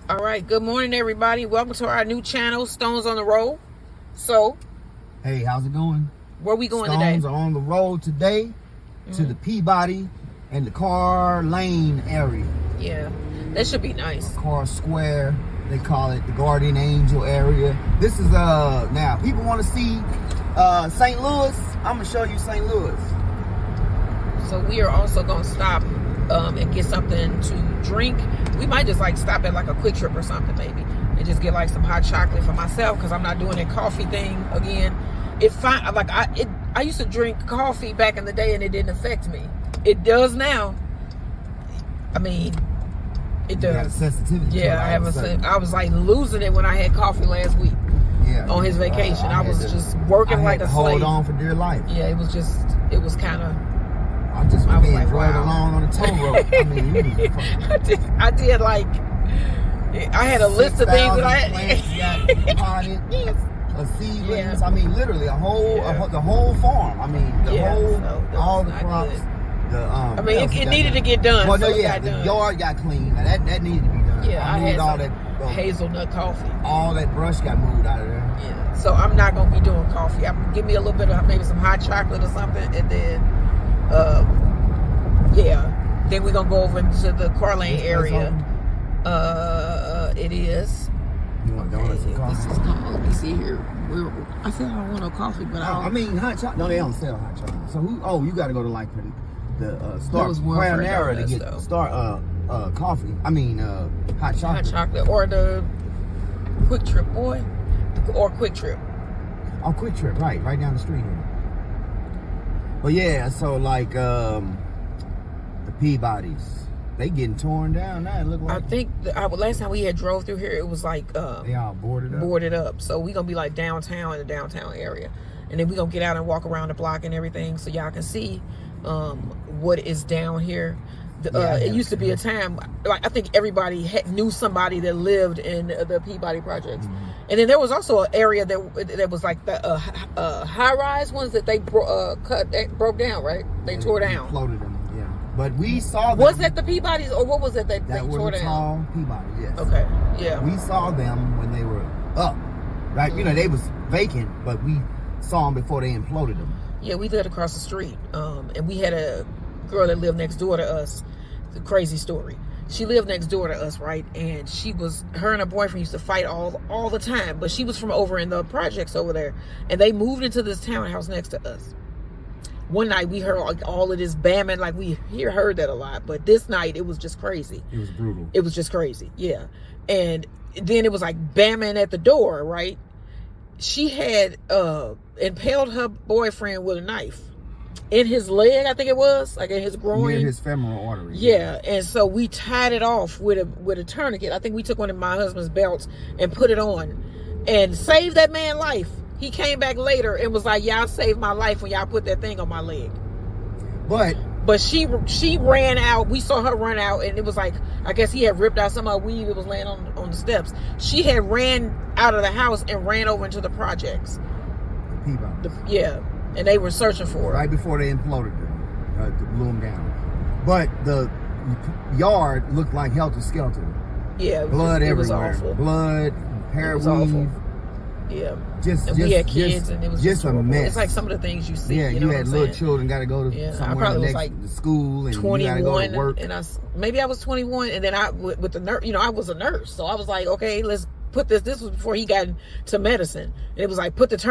All right, good morning, everybody. Welcome to our new channel, Stones on the Road. So, hey, how's it going? Where we going Stones today? Are on the road today to the Peabody and the Car Lane area. Yeah, that should be nice. Car Square, they call it the Guardian Angel area. This is now people want to see St. Louis. I'm gonna show you St. Louis. So we are also gonna stop and get something to drink. We might just like stop at like a Quick Trip or something maybe, and just get like some hot chocolate for myself because I'm not doing that coffee thing again. I used to drink coffee back in the day and it didn't affect me. It does now. I mean, it does. You got a sensitivity. Yeah, I was like losing it when I had coffee last week. Yeah. On his vacation, I was just working like a slave. Hold on for dear life. Yeah, it was kind of. I just was being dragged along on the tow road. I mean, I did like. I had a list of things that I had. Plants got potted, seedlings. Yeah. I mean, literally the whole farm. I mean, all the crops. I mean, it needed to get done. Well, the yard got clean. Now, that needed to be done. Yeah, I moved had all that hazelnut coffee. All that brush got moved out of there. Yeah, so I'm not gonna be doing coffee. Give me a little bit of maybe some hot chocolate or something, and then, then we're gonna go over into the Car Lane area. It is. You want donuts and coffee? This is called. Let me see here. I said I don't want no coffee, but I mean hot chocolate. No, they don't sell hot chocolate. So you got to go to like the Panera to get coffee. I mean hot chocolate. Hot chocolate or the Quick Trip, boy, or Quick Trip. Oh, Quick Trip, right down the street here. But yeah, so like the Peabodys, they getting torn down now. It look like. I think last time we had drove through here, it was like they all boarded up. Boarded up. So we gonna be like downtown in the downtown area, and then we gonna get out and walk around the block and everything, so y'all can see what is down here. It used to be a time like I think everybody knew somebody that lived in the Peabody projects, and then there was also an area that was like the high-rise ones that they broke down, right? They tore down. Floated them, yeah. But we saw them. Was that the Peabodys or what was it that they tore down? Tall Peabody, yes. Okay, yeah. We saw them when they were up, right? You know, they was vacant, but we saw them before they imploded them. Yeah, we lived across the street, and we had a girl that lived next door to us. The crazy story. She lived next door to us, right? And her and her boyfriend used to fight all the time, but she was from over in the projects over there, and they moved into this townhouse next to us. One night we heard like all of this bamming, like we heard that a lot, but this night it was just crazy. It was brutal. It was just crazy, yeah. And then it was like bamming at the door, right? She had impaled her boyfriend with a knife in his leg, I think it was, like in his groin. Near his femoral artery. Yeah, and so we tied it off with a tourniquet. I think we took one of my husband's belts and put it on and saved that man's life. He came back later and was like, y'all saved my life when y'all put that thing on my leg. But she ran out. We saw her run out, and it was like, I guess he had ripped out some of her weave that was laying on the steps. She had ran out of the house and ran over into the projects. Yeah. And they were searching for her. Right before they imploded them, to blew them down. But the yard looked like helter-skelter. Yeah. Blood it everywhere. Was awful. Blood, hair weave. Awful. Yeah. We had kids, and it was just a mess. It's like some of the things you see. Yeah, you know had little children, got to go to somewhere next to school, and 21, you got to go to work. And maybe I was 21, and then with the nurse, I was a nurse, so I was like, okay, let's put this. This was before he got into medicine, and it was like put this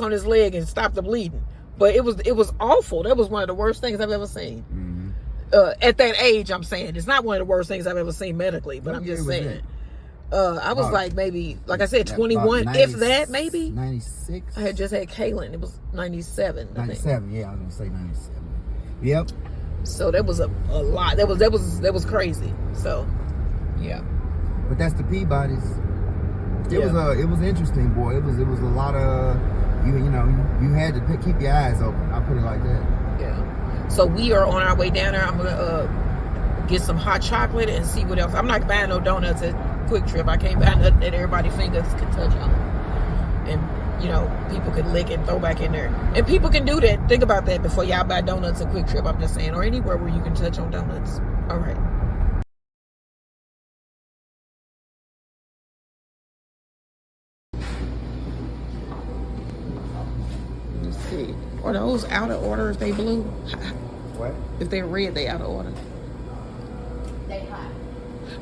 on his leg and stop the bleeding. But it was awful. That was one of the worst things I've ever seen. At that age, I'm saying it's not one of the worst things I've ever seen medically, but I'm just saying. I was like maybe, like I said, 21, 90, if that, maybe 96. I had just had Kaylin. It was 97. 97. Yeah, I was gonna say 97. Yep. So that was a lot. That was crazy. So, yeah. But that's the Peabodys. It was interesting, boy. It was a lot of you had to keep your eyes open. I'll put it like that. Yeah. So we are on our way down there. I'm gonna get some hot chocolate and see what else. I'm not buying no donuts at Quick Trip. I can't buy nothing that everybody's fingers can touch on, and people can lick and throw back in there. And people can do that. Think about that before y'all buy donuts at Quick Trip. I'm just saying, or anywhere where you can touch on donuts. All right. Are those out of order if they blue? What? If they're red, they out of order. They hot.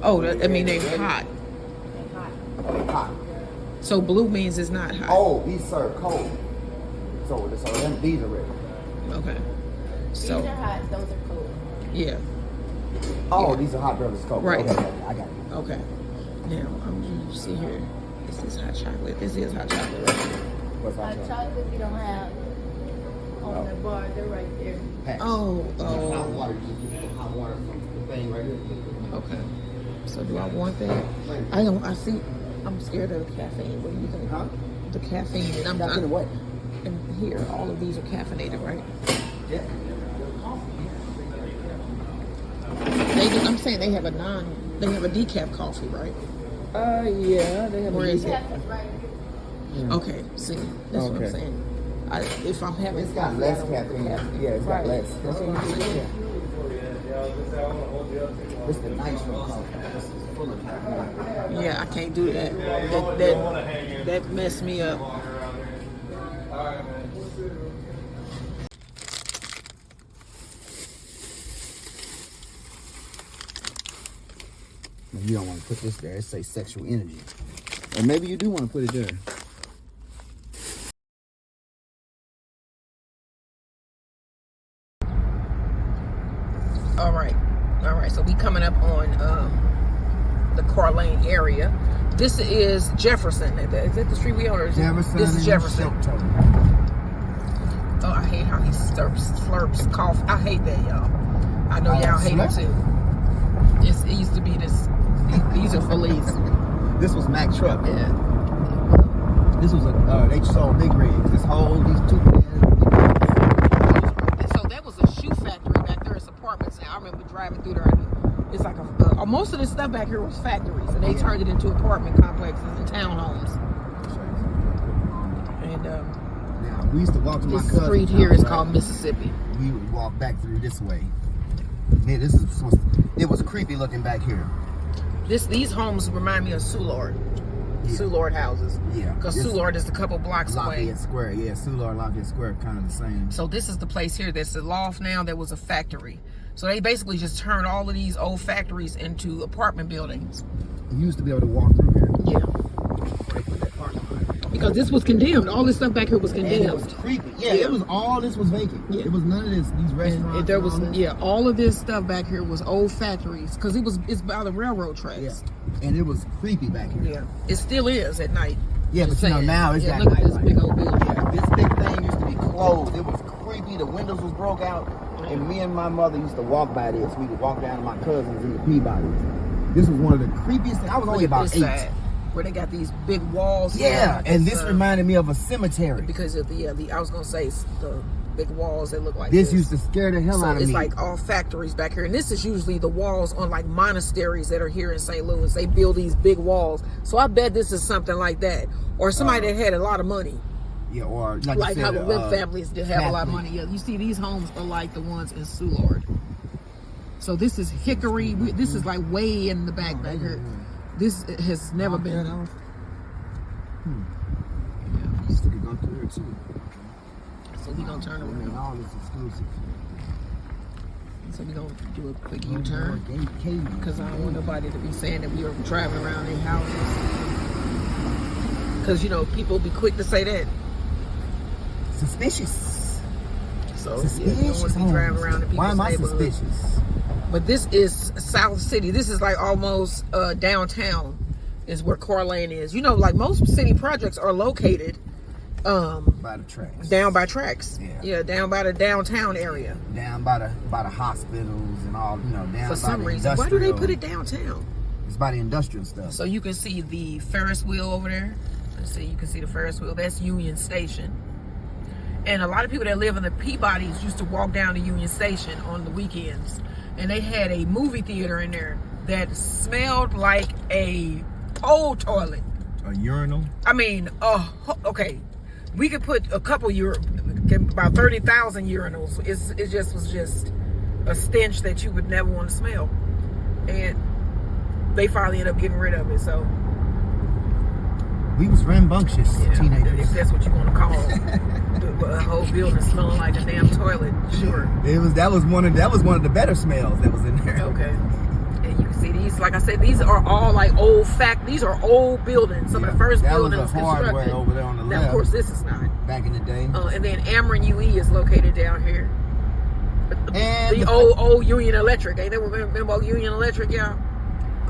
Oh, I mean they hot. They hot. Oh, they hot. So blue means it's not hot. Oh, these serve cold. So these are ready. Okay. So These are hot. Those are cold. yeah. Oh, Yeah. these are hot brothers cold. Right. Okay, I got it. Okay. Now you see here. This is hot chocolate. This is hot chocolate. Right? What's Hot chocolate we don't have on the bar. They're right there. Pass. Oh. Hot water. You get hot water from the thing right here. Okay. So do I want that? I don't. I see. I'm scared of the caffeine. What do you think? Huh? The caffeine. Caffeine what? And here, all of these are caffeinated, right? Yeah. I'm saying they have a decaf coffee, right? Yeah, they have. Where is it? Yeah. Okay, see, that's what I'm Okay. saying. If I'm having, It's got coffee, less I don't want the caffeine. Yeah, it's got Right. less. That's what I'm saying. It's the nitro coffee. This is full of caffeine. Yeah, I can't do that. That messed me up. You don't want to put this there. It says sexual energy. Or maybe you do want to put it there. All right. So we coming up on the Carlane area. This is Jefferson. Is that the street we on? Or is Jefferson. This is Jefferson. Shelton. Oh, I hate how he slurps cough. I hate that, y'all. I know y'all hate it too. It used to be this. These are Feliz. This was Mack truck. Yeah. This was they sold big rigs. These two So that was a shoe factory back there. It's apartments now. I remember driving through there. It's like most of this stuff back here was factories, and they turned it into apartment complexes and townhomes. And now we used to walk to my this cousin's street here house, is right? called Mississippi. We would walk back through this way. Man, it was creepy looking back here. These homes remind me of Soulard. Yeah. Soulard houses. Yeah. Because This- Soulard is a couple blocks away. Lafayette Square, yeah, Soulard, Lafayette Square, kind of the same. So this is the place here that's a loft now that was a factory. So they basically just turned all of these old factories into apartment buildings. You used to be able to walk through here. Yeah. They put that parking lot. Because this was condemned. All this stuff back here was And it was condemned. creepy. Yeah, Yeah. it was all this was vacant. Yeah. It was none of this. These restaurants. And there was and all that. all of this stuff back here was old factories because it's by the railroad tracks. Yeah. And it was creepy back here. Yeah. It still is at night. Yeah, but Just you know saying. now it's Yeah, that look at night this light. big old building. Yeah, this big thing used to be closed. It was creepy. The windows was broke out, and me and my mother used to walk by this. We would walk down to my cousins in the Peabody. This was one of the creepiest things. I was only Look at about this 8. side, where they got these big walls. Yeah, and this It's, reminded me of a cemetery. because of the I was gonna say the big walls that look like This used to scare the hell So out of it's me. like all factories back here, and this is usually the walls on like monasteries that are here in St. Louis. They build these big walls, so I bet this is something like that, or somebody that had a lot of money, yeah, or like, like you how said, the Webb families did have a lot of Catholic. money. Yeah, you see these homes are like the ones in Soulard. So this is Hickory. This is like way in the back here. This has never been. Yeah, used to go through here too. So we gonna turn around. All this exclusive. So we gonna do a quick U-turn. Because I don't want nobody to be saying that we are driving around in houses. Because, you know, people be quick to say that. Suspicious. So, Suspicious. yeah, you don't want to be driving around in people's Why am I neighborhoods. suspicious? But this is South City. This is like almost downtown is where Carlane is. You know, like most city projects are located By the tracks. down by tracks. Yeah. Down by the downtown area. Down by the hospitals and all, you know, down For by some the reason. Why do they industrial- put it downtown? It's by the industrial stuff. So you can see the Ferris wheel over there. Let's see, you can see the Ferris wheel. That's Union Station. And a lot of people that live in the Peabodys used to walk down to Union Station on the weekends. And they had a movie theater in there that smelled like a old toilet. A urinal? I mean, okay. We could put a couple about 30,000 urinals. It just was just a stench that you would never want to smell. And they finally ended up getting rid of it. So, We was rambunctious you know, teenagers. if that's what you want to call a whole building smelling like a damn toilet. Sure. That was one of the better smells that was in there. Okay. And you can see these, like I said, these are all like these are old buildings. Some of the first buildings was a hardware over there on the left. Now, of course, this is not. Back in the day. And then Ameren UE is located down here. And the old Union Electric. Ain't that what remember Union Electric, y'all?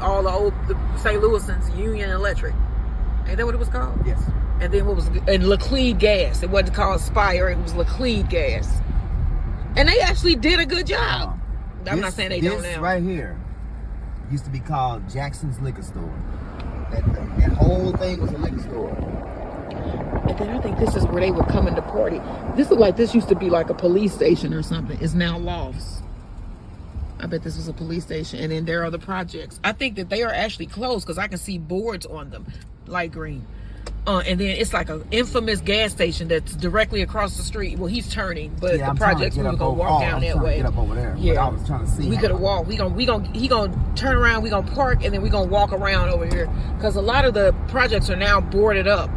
All the St. Louisans, Union Electric. Ain't that what it was called? Yes. And then and Laclede Gas. It wasn't called Spire, it was Laclede Gas. And they actually did a good job. I'm not saying they don't now. This right here used to be called Jackson's Liquor Store. That whole thing was a liquor store. And then I think this is where they would come in to party. This looked like this used to be like a police station or something. It's now lofts. I bet this was a police station. And then there are the projects. I think that they are actually closed because I can see boards on them, light green. And then it's like an infamous gas station that's directly across the street. Well, he's turning, but the projects we were gonna walk down that way. Get up over there. Yeah, I was trying to see. We could have walked. He gonna turn around. We gonna park, and then we gonna walk around over here because a lot of the projects are now boarded up.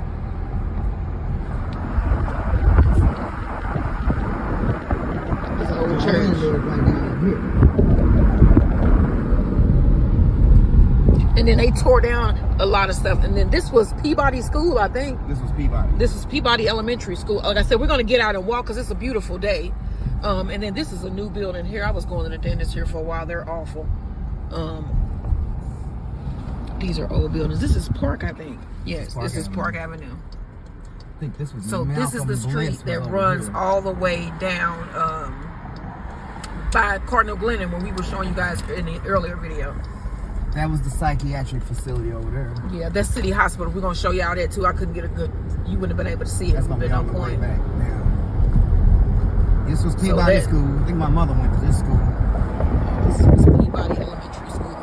It's an old church. And then they tore down a lot of stuff. And then this was Peabody School, I think. This was Peabody. This is Peabody Elementary School. Like I said, we're going to get out and walk because it's a beautiful day. And then this is a new building here. I was going to the dentist here for a while. They're awful. These are old buildings. This is Park, I think. Yes, this is Park Avenue. I think this was this is the street that runs all the way down by Cardinal Glennon when we were showing you guys in the earlier video. That was the psychiatric facility over there. Yeah, that's City Hospital. We're going to show y'all that too. I couldn't get you wouldn't have been able to see it. That's going to be on point. Back now. This was Peabody School. I think my mother went to this school. This was Peabody Elementary School.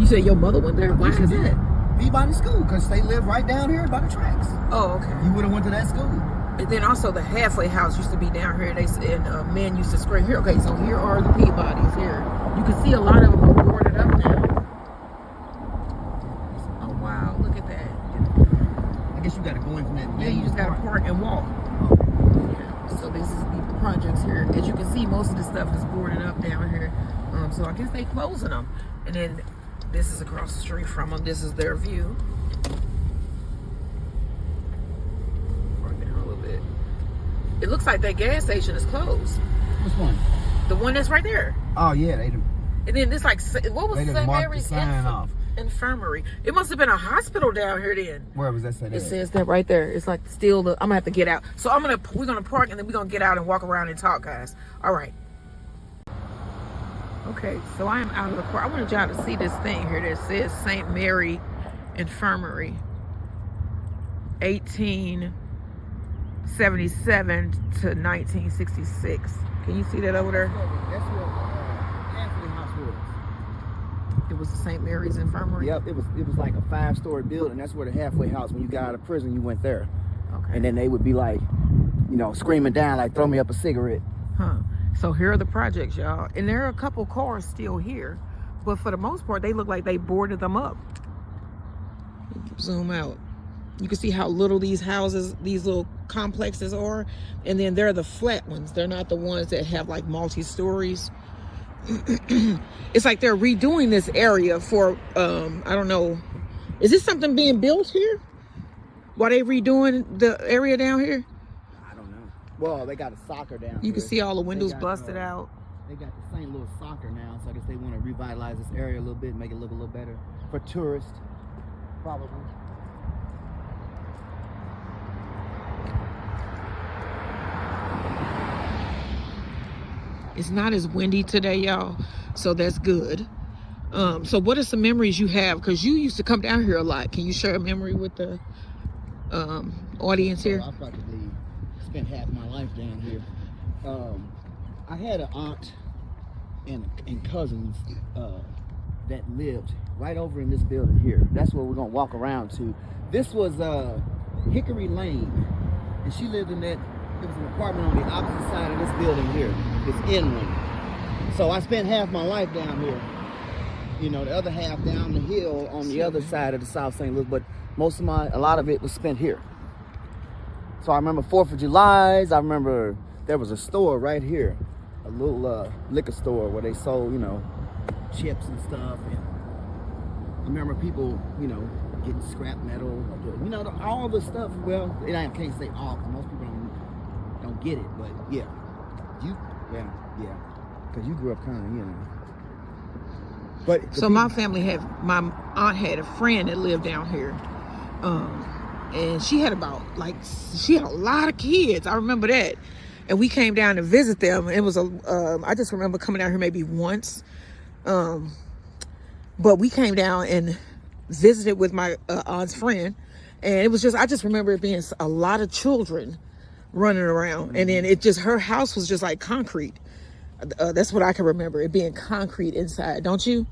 You said your mother went there? Why is that? Peabody School, because they live right down here by the tracks. Oh, okay. You would have went to that school. And then also the halfway house used to be down here. And men used to scream here. Okay, so here are the Peabodys here. You can see a lot of them are boarded up now. Oh wow, look at that. I guess you got to go in from that. Yeah, you just got to park and walk. Yeah. So this is the projects here. As you can see, most of the stuff is boarded up down here. So I guess they closing them. And then this is across the street from them. This is their view. It looks like that gas station is closed. Which one? The one that's right there. Oh yeah, they done. And then this what was St. Mary's Infirmary? It must have been a hospital down here then. Where was that said? It says that right there. It's like still I'm gonna have to get out. So we're gonna park and then we're gonna get out and walk around and talk, guys. All right. Okay, so I am out of the car. I wanted y'all to see this thing here that says St. Mary Infirmary, 1877 to 1966. Can you see that over there? That's where halfway house was. It was the St. Mary's Infirmary? Yep, it was like a 5-story building. That's where the halfway house, when you got out of prison, you went there. Okay. And then they would be like, screaming down, like, throw me up a cigarette. Huh. So here are the projects, y'all. And there are a couple cars still here. But for the most part, they look like they boarded them up. Zoom out. You can see how little these houses, these little complexes are. And then they're the flat ones. They're not the ones that have like multi-stories. It's like they're redoing this area for, I don't know. Is this something being built here? Why they redoing the area down here? I don't know. Well, they got a soccer down here. You can see all the windows busted out. They got the St. Louis soccer now. So I guess they want to revitalize this area a little bit, make it look a little better for tourists, probably. It's not as windy today, y'all, so that's good. So what are some memories you have? Because you used to come down here a lot. Can you share a memory with the audience here? I practically spent half my life down here. I had an aunt and cousins that lived right over in this building here. That's where we're going to walk around to. This was Hickory Lane, and she lived in that. It was an apartment on the opposite side of this building here, this end wing. So I spent half my life down here. The other half down the hill on the other side of the South St. Louis, but a lot of it was spent here. So I remember 4th of July's. I remember there was a store right here, a little liquor store where they sold, you know, chips and stuff. And I remember people, you know, getting scrap metal, you know, all the stuff. Well, I can't say all, because most people don't get it. But yeah, because you grew up kind of, you know. But so my family my aunt had a friend that lived down here, and she had a lot of kids. I remember that, and we came down to visit them. It was I just remember coming down here maybe once, but we came down and visited with my aunt's friend, and it was I just remember it being a lot of children running around, and then her house was just like concrete. That's what I can remember, it being concrete inside, don't you?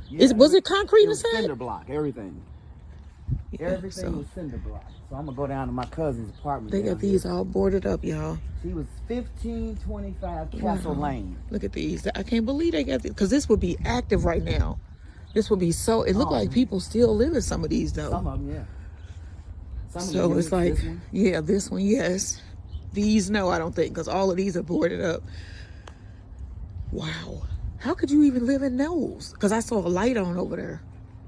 Yeah, was it concrete it was inside? Cinder block, everything. Yeah, Everything was cinder block. So I'm gonna go down to my cousin's apartment. They got these all boarded up, y'all. She was 1525 Castle Lane. Look at these. I can't believe they got these, because this would be active right now. This would be so. It looked like people still live in some of these though. Some of them, yeah. So it's like, this one, yes. These, no, I don't think, because all of these are boarded up. Wow. How could you even live in those? Because I saw a light on over there.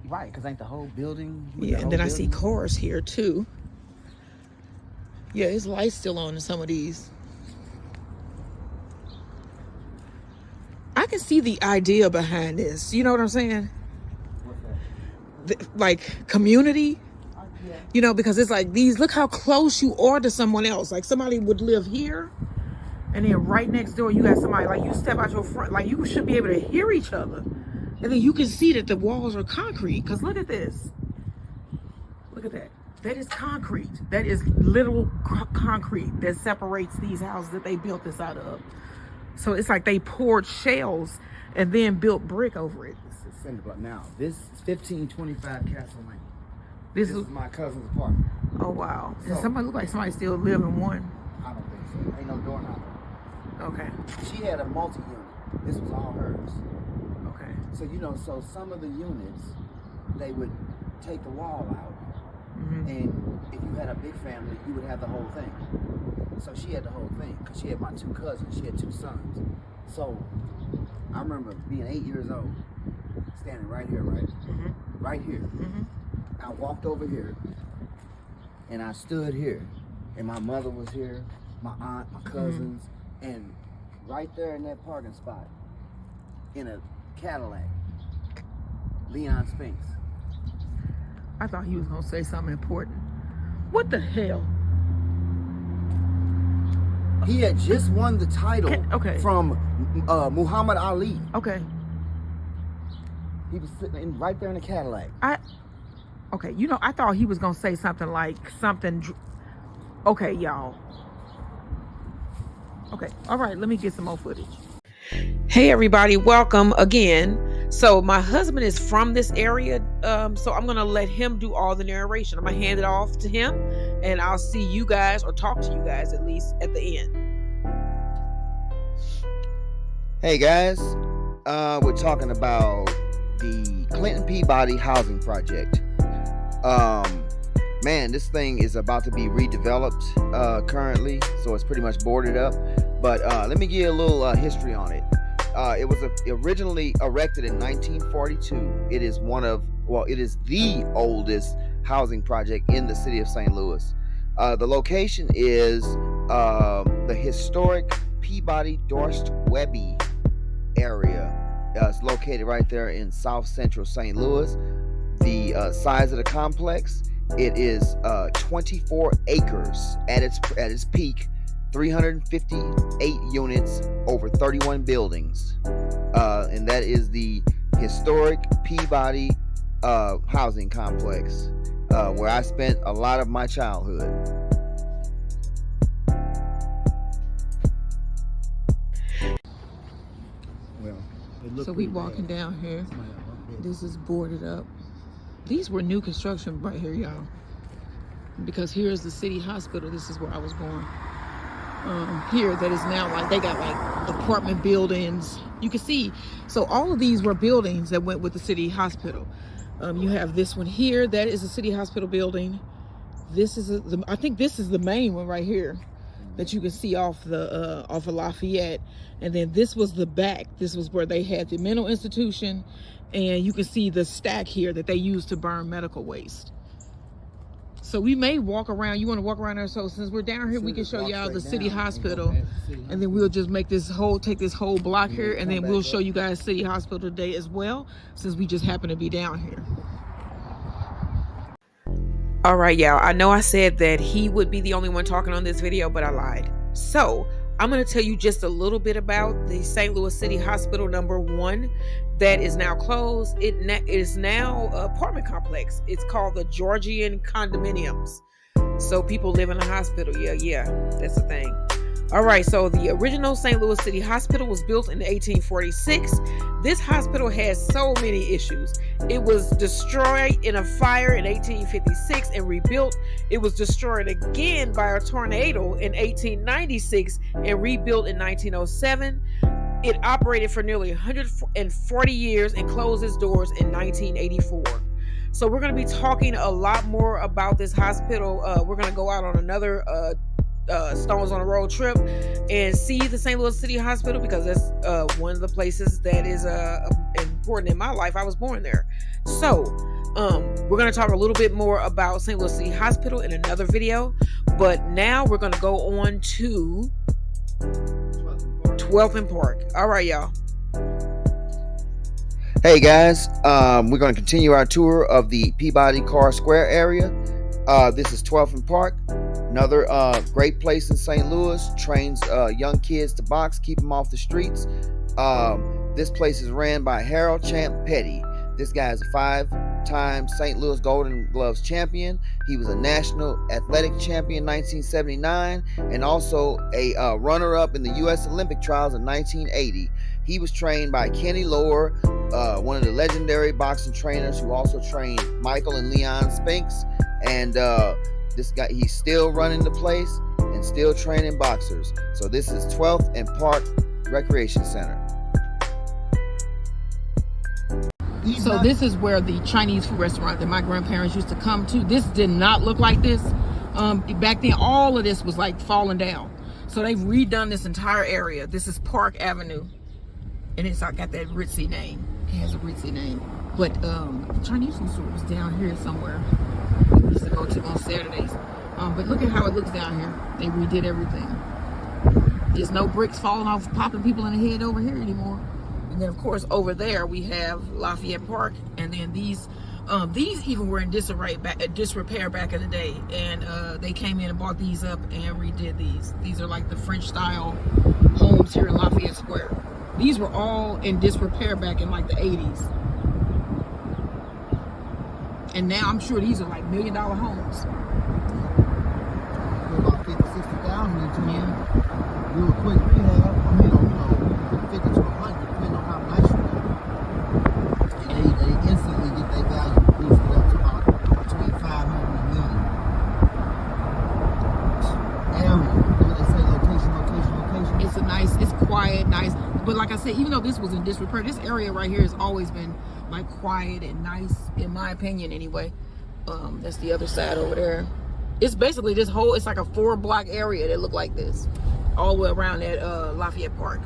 Right, because ain't the whole building. Yeah, and then I see cars here too. Yeah, his light's still on in some of these. I can see the idea behind this. You know what I'm saying? What's that? Like community. Yeah. You know, because it's like these, look how close you are to someone else. Like somebody would live here, and then right next door you got somebody, like you step out your front, like you should be able to hear each other. And then you can see that the walls are concrete, because look at this. Look at that. That is concrete. That is literal concrete that separates these houses that they built this out of. So it's like they poured shells and then built brick over it. This is cinder block. Now, this is 1525 Castle Lane. This is my cousin's apartment. Oh, wow. So, Does somebody look like somebody still live in one? I don't think so. Ain't no doorknob. Okay. She had a multi-unit. This was all hers. Okay. So, you know, so some of the units, they would take the wall out. Mm-hmm. And if you had a big family, you would have the whole thing. So she had the whole thing, because she had my 2 cousins. She had 2 sons. So I remember being 8 years old, standing right here, right? Mm-hmm. Right here. Mm-hmm. I walked over here, and I stood here. And my mother was here, my aunt, my cousins, and right there in that parking spot, in a Cadillac, Leon Spinks. I thought he was going to say something important. What the hell? He had just won the title from Muhammad Ali. Okay. He was sitting right there in the Cadillac. Okay, you know, I thought he was going to say something like okay, y'all. Okay, all right, let me get some more footage. Hey, everybody, welcome again. So my husband is from this area, so I'm going to let him do all the narration. I'm going to hand it off to him, and I'll see you guys, or talk to you guys at least, at the end. Hey, guys. We're talking about the Clinton Peabody housing project. Man, this thing is about to be redeveloped currently, so it's pretty much boarded up. But let me give you a little history on it. It was originally erected in 1942. It is it is the oldest housing project in the city of St. Louis. The location is the historic Peabody Dorst Webby area. It's located right there in South Central St. Louis. The size of the complex, it is 24 acres at its peak. 358 units, over 31 buildings, and that is the historic Peabody housing complex, where I spent a lot of my childhood. Well, so we walking down here. This is boarded up. These were new construction right here, y'all, because here's the city hospital. This is where I was born. Here, that is now like, they got like apartment buildings. You can see, so all of these were buildings that went with the city hospital. You have this one here, that is a city hospital building. This is I think this is the main one right here that you can see off of Lafayette. And then this was the back. This was where they had the mental institution, and you can see the stack here that they used to burn medical waste. So we may walk around. You want to walk around there? So since we're down here, we can show y'all the city hospital, and then we'll just make this take this whole block here, and then we'll show you guys City Hospital today as well, since we just happen to be down here. All right, y'all. I know I said that he would be the only one talking on this video, but I lied. So I'm going to tell you just a little bit about the St. Louis City Hospital #1 that is now closed. It is now an apartment complex. It's called the Georgian Condominiums. So people live in the hospital. Yeah, that's the thing. All right, so the original St. Louis City Hospital was built in 1846. This hospital has so many issues. It was destroyed in a fire in 1856 and rebuilt. It was destroyed again by a tornado in 1896 and rebuilt in 1907. It operated for nearly 140 years and closed its doors in 1984. So we're going to be talking a lot more about this hospital. We're going to go out on another Stones on the Road trip and see the St. Louis City Hospital, because that's one of the places that is important in my life. I was born there. So we're going to talk a little bit more about St. Louis City Hospital in another video, but now we're going to go on to 12th and Park. All right, y'all. Hey guys, we're going to continue our tour of the Peabody Car Square area. This is 12th and Park. Another great place in St. Louis. Trains young kids to box, keep them off the streets. This place is ran by Harold Champ Petty. This guy is a 5-time St. Louis Golden Gloves champion. He was a national athletic champion in 1979 and also a runner-up in the U.S. Olympic trials in 1980. He was trained by Kenny Lohr, one of the legendary boxing trainers who also trained Michael and Leon Spinks. And this guy, he's still running the place and still training boxers. So this is 12th and Park Recreation Center. So this is where the Chinese food restaurant that my grandparents used to come to. This did not look like this. Back then, all of this was like falling down. So they've redone this entire area. This is Park Avenue. And it's got that ritzy name. It has a ritzy name. But the Chinese food store was down here somewhere. We used to go to on Saturdays. But look at how it looks down here. They redid everything. There's no bricks falling off, popping people in the head over here anymore. And then of course over there we have Lafayette Park. And then these even were in disrepair back in the day. And they came in and bought these up and redid these. These are like the French style homes here in Lafayette Square. These were all in disrepair back in like the 80s. And now I'm sure these are like $1 million homes. About 50, 60,000 into real quick rehab. I mean, 50 to 100, depending on how nice you are. And they instantly get their value boosted up to about between 500 and $1 million. Area, what they say, location. It's a nice, it's quiet, nice. But like I said, even though this was in disrepair, this area right here has always been like quiet and nice, in my opinion anyway. That's the other side over there. It's basically this whole, it's like a 4-block area that look like this, all the way around at Lafayette Park.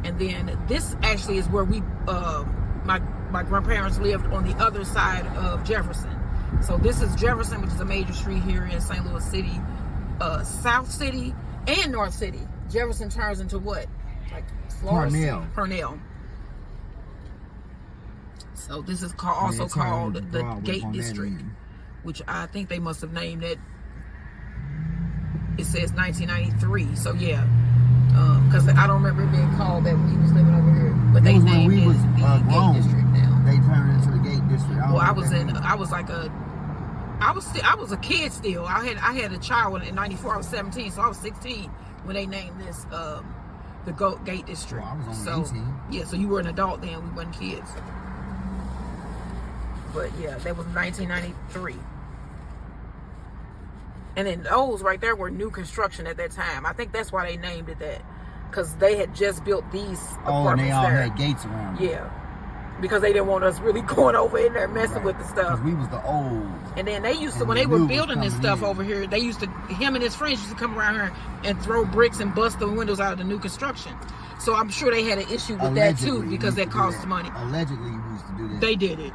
And then this actually is where we, my grandparents lived on the other side of Jefferson. So this is Jefferson, which is a major street here in St. Louis City, South City and North City. Jefferson turns into what? Like Purnell. So this is also called the Gate District, which I think they must have named it. It says 1993. So yeah, because I don't remember it being called that when he was living over here. But they named it the Gate District now. They turned it into the Gate District. Well, I was a kid still. I had a child in '94. I was 17, so I was 16 when they named this the Gate District. Well, I was only 18. Yeah, so you were an adult then. We weren't kids. But yeah, that was 1993. And then those right there were new construction at that time. I think that's why they named it that, because they had just built these apartments and they all there. had gates around them. Yeah. because they didn't want us really going over in there messing with the stuff. Because we was the old. And then they used to, And when the they were new was building this coming stuff in. over here, him and his friends used to come around here and throw bricks and bust the windows out of the new construction. So I'm sure they had an issue with that too, Allegedly, because we that used to do costs that. money. Allegedly, we used to do that. They did it.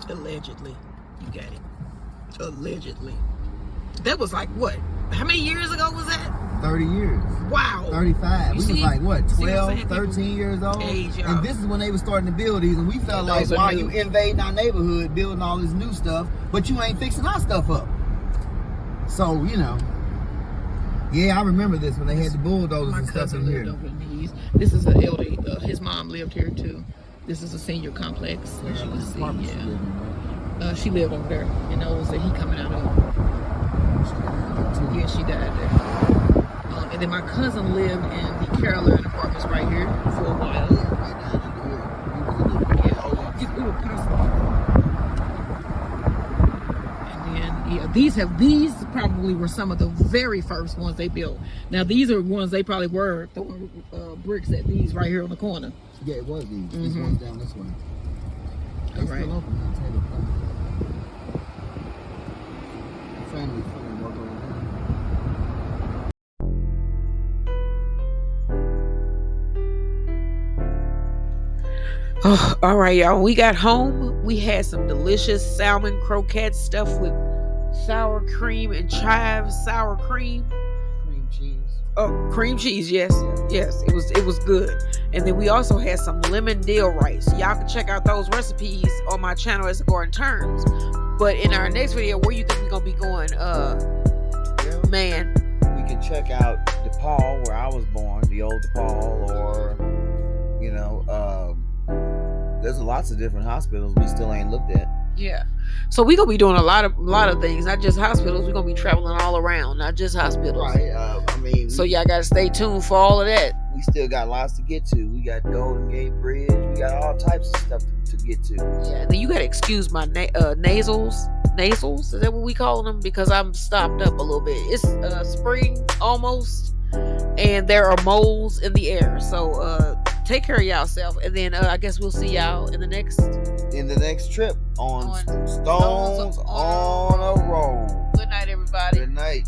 Allegedly. You got it. Allegedly. That was like what? How many years ago was that? 30 years. Wow. 35. You We see? was like, what, See what I'm 12, saying? 13 years old? Age, y'all. And this is when they were starting to build these, and we felt Yeah, like, those are why new. you invading our neighborhood, building all this new stuff, but you ain't fixing our stuff up. So, you know. Yeah, I remember this when they had the bulldozers My and stuff cousin in lived here. over in these. This is an elderly. His mom lived here too. This is a senior complex, as you can see. Yeah. She lived over there in those that he coming out of. Yeah, she died there. And then my cousin lived in the Carolina apartments right here for a while. Yeah, we were and then yeah, these probably were some of the very first ones they built. Now these are ones they probably were throwing bricks at these right here on the corner. Yeah, it was these. These ones down this way. They All right. still open now, Taylor Park. Family fun work over Oh, all right, y'all. We got home. We had some delicious salmon croquette stuff with sour cream and chives sour cream. cream cheese. Oh, cream cheese, yes. Yes, it was good. And then we also had some lemon dill rice. Y'all can check out those recipes on my channel as Gordon Turns. But in our next video, where you think we're gonna be going? Man. We can check out DePaul, where I was born, the old DePaul, or there's lots of different hospitals we still ain't looked at. Yeah. So we're gonna be doing a lot of things, not just hospitals. We're gonna be traveling all around, not just hospitals. Right. So y'all gotta stay tuned for all of that. We still got lots to get to. We got Golden Gate Bridge. We got all types of stuff to get to. Yeah, and then you gotta excuse my nasals. Nasals, is that what we call them? Because I'm stopped up a little bit. It's spring almost, and there are moles in the air. So take care of yourself, and then I guess we'll see y'all in the next trip on On Stones on a Roll. Good night, everybody. Good night.